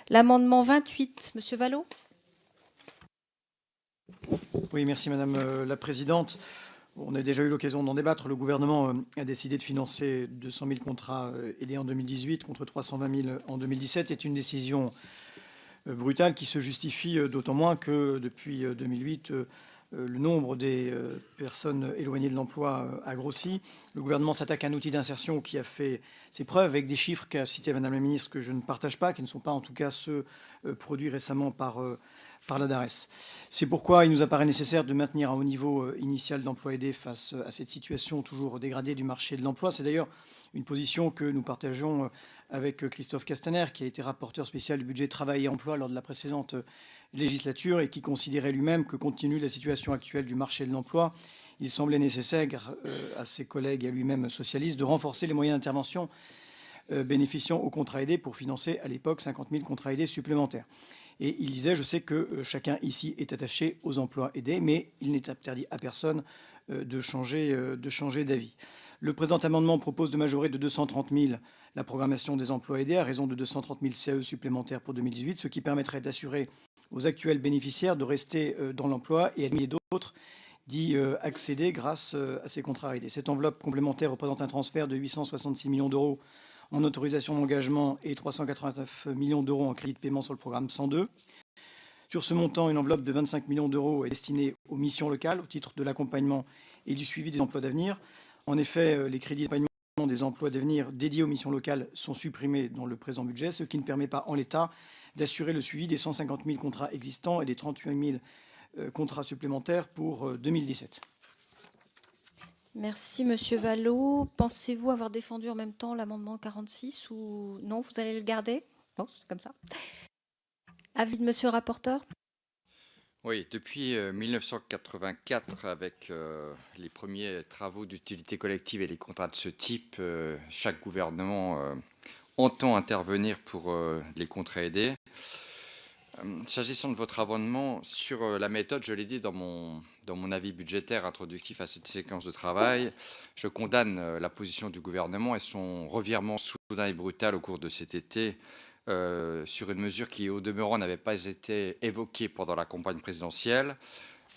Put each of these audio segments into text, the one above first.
L'amendement 28, Monsieur Vallot. Oui, merci Madame la Présidente. On a déjà eu l'occasion d'en débattre. Le gouvernement a décidé de financer 200 000 contrats aidés en 2018 contre 320 000 en 2017. C'est une décision brutale qui se justifie d'autant moins que depuis 2008, le nombre des personnes éloignées de l'emploi a grossi. Le gouvernement s'attaque à un outil d'insertion qui a fait ses preuves avec des chiffres qu'a cités Madame la Ministre que je ne partage pas, qui ne sont pas en tout cas ceux produits récemment par la DARES. C'est pourquoi il nous apparaît nécessaire de maintenir un haut niveau initial d'emploi aidé face à cette situation toujours dégradée du marché de l'emploi. C'est d'ailleurs une position que nous partageons avec Christophe Castaner, qui a été rapporteur spécial du budget travail et emploi lors de la précédente législature et qui considérait lui-même que, compte tenu de la situation actuelle du marché de l'emploi, il semblait nécessaire à ses collègues et à lui-même socialistes de renforcer les moyens d'intervention bénéficiant aux contrats aidés pour financer à l'époque 50 000 contrats aidés supplémentaires. Et il disait, je sais que chacun ici est attaché aux emplois aidés, mais il n'est interdit à personne de changer d'avis. Le présent amendement propose de majorer de 230 000 la programmation des emplois aidés à raison de 230 000 CAE supplémentaires pour 2018, ce qui permettrait d'assurer aux actuels bénéficiaires de rester dans l'emploi et à milliers d'autres d'y accéder grâce à ces contrats aidés. Cette enveloppe complémentaire représente un transfert de 866 millions d'euros en autorisation d'engagement et 389 millions d'euros en crédit de paiement sur le programme 102. Sur ce montant, une enveloppe de 25 millions d'euros est destinée aux missions locales au titre de l'accompagnement et du suivi des emplois d'avenir. En effet, les crédits d'accompagnement des emplois d'avenir dédiés aux missions locales sont supprimés dans le présent budget, ce qui ne permet pas en l'état d'assurer le suivi des 150 000 contrats existants et des 38 000 contrats supplémentaires pour 2017. Merci, Monsieur Vallot. Pensez-vous avoir défendu en même temps l'amendement 46 ou non, vous allez le garder? Non, c'est comme ça. Avis de Monsieur le rapporteur. Oui, depuis 1984, avec les premiers travaux d'utilité collective et les contrats de ce type, chaque gouvernement entend intervenir pour les contrats aidés. S'agissant de votre amendement sur la méthode, je l'ai dit dans mon avis budgétaire introductif à cette séquence de travail, je condamne la position du gouvernement et son revirement soudain et brutal au cours de cet été sur une mesure qui, au demeurant, n'avait pas été évoquée pendant la campagne présidentielle.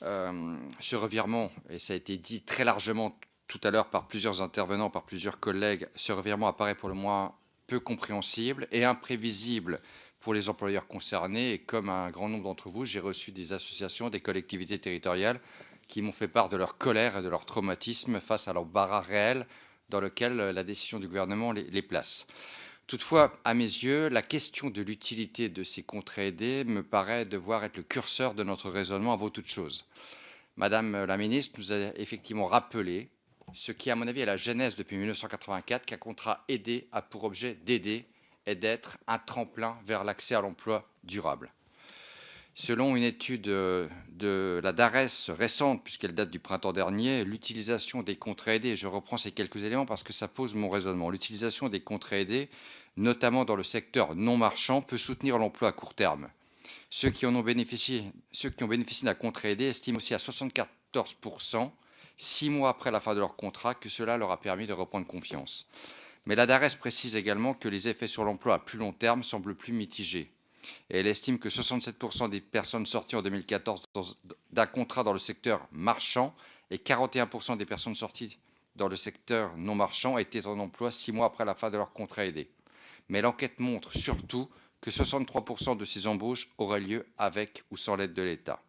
Ce revirement, et ça a été dit très largement tout à l'heure par plusieurs intervenants, par plusieurs collègues, ce revirement apparaît pour le moins peu compréhensible et imprévisible pour les employeurs concernés. Et comme un grand nombre d'entre vous, j'ai reçu des associations, des collectivités territoriales qui m'ont fait part de leur colère et de leur traumatisme face à l'embarras réel dans lequel la décision du gouvernement les place. Toutefois, à mes yeux, la question de l'utilité de ces contrats aidés me paraît devoir être le curseur de notre raisonnement avant toute chose. Madame la ministre nous a effectivement rappelé ce qui, à mon avis, est la genèse depuis 1984, qu'un contrat aidé a pour objet d'aider et d'être un tremplin vers l'accès à l'emploi durable. Selon une étude de la DARES récente, puisqu'elle date du printemps dernier, l'utilisation des contrats aidés, et je reprends ces quelques éléments parce que ça pose mon raisonnement, l'utilisation des contrats aidés, notamment dans le secteur non marchand, peut soutenir l'emploi à court terme. Ceux qui ont bénéficié d'un contrat aidé estiment aussi à 74%, 6 mois après la fin de leur contrat, que cela leur a permis de reprendre confiance. Mais la DARES précise également que les effets sur l'emploi à plus long terme semblent plus mitigés. Et elle estime que 67% des personnes sorties en 2014 d'un contrat dans le secteur marchand et 41% des personnes sorties dans le secteur non marchand étaient en emploi 6 mois après la fin de leur contrat aidé. Mais l'enquête montre surtout que 63% de ces embauches auraient lieu avec ou sans l'aide de l'État.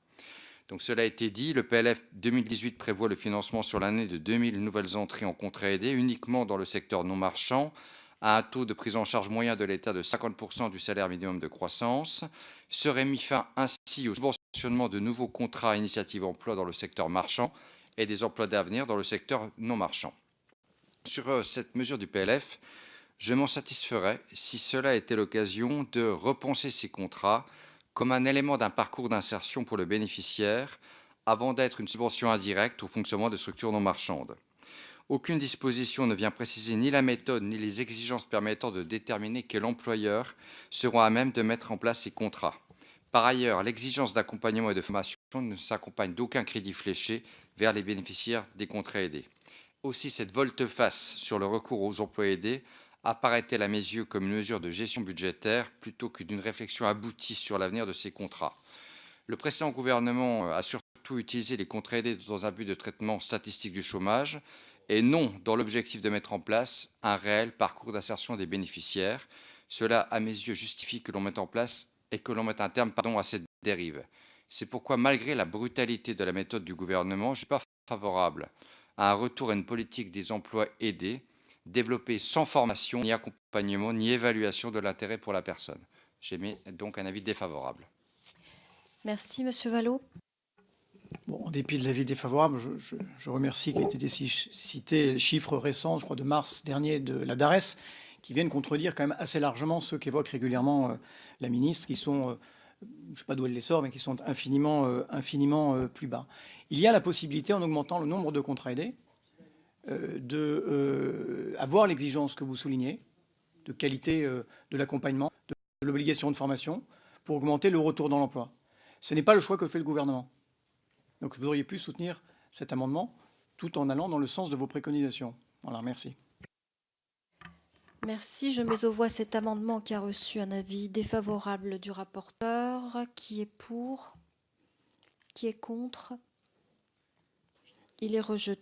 Donc cela a été dit, le PLF 2018 prévoit le financement sur l'année de 2000 nouvelles entrées en contrat aidé uniquement dans le secteur non marchand, à un taux de prise en charge moyen de l'État de 50% du salaire minimum de croissance. Serait mis fin ainsi au subventionnement de nouveaux contrats à initiative emploi dans le secteur marchand et des emplois d'avenir dans le secteur non marchand. Sur cette mesure du PLF, je m'en satisferais si cela était l'occasion de repenser ces contrats comme un élément d'un parcours d'insertion pour le bénéficiaire avant d'être une subvention indirecte au fonctionnement de structures non marchandes. Aucune disposition ne vient préciser ni la méthode ni les exigences permettant de déterminer quel employeur sera à même de mettre en place ces contrats. Par ailleurs, l'exigence d'accompagnement et de formation ne s'accompagne d'aucun crédit fléché vers les bénéficiaires des contrats aidés. Aussi, cette volte-face sur le recours aux emplois aidés apparaît-elle à mes yeux comme une mesure de gestion budgétaire plutôt que d'une réflexion aboutie sur l'avenir de ces contrats. Le précédent gouvernement a surtout utilisé les contrats aidés dans un but de traitement statistique du chômage et non dans l'objectif de mettre en place un réel parcours d'insertion des bénéficiaires. Cela, à mes yeux, justifie que l'on mette en place et que l'on mette un terme à cette dérive. C'est pourquoi, malgré la brutalité de la méthode du gouvernement, je ne suis pas favorable à un retour à une politique des emplois aidés, développée sans formation, ni accompagnement, ni évaluation de l'intérêt pour la personne. J'émets donc un avis défavorable. Merci, Monsieur Vallot. Bon, en dépit de l'avis défavorable, je remercie qu'il ait été cité les chiffres récents, je crois de mars dernier, de la DARES, qui viennent contredire quand même assez largement ceux qu'évoque régulièrement la ministre, qui sont, je ne sais pas d'où elle les sort, mais qui sont infiniment plus bas. Il y a la possibilité, en augmentant le nombre de contrats aidés, d'avoir l'exigence que vous soulignez, de qualité de l'accompagnement, de l'obligation de formation, pour augmenter le retour dans l'emploi. Ce n'est pas le choix que fait le gouvernement. Donc vous auriez pu soutenir cet amendement tout en allant dans le sens de vos préconisations. Voilà, merci. Merci. Je mets aux voix cet amendement qui a reçu un avis défavorable du rapporteur. Qui est pour? Qui est contre? Il est rejeté.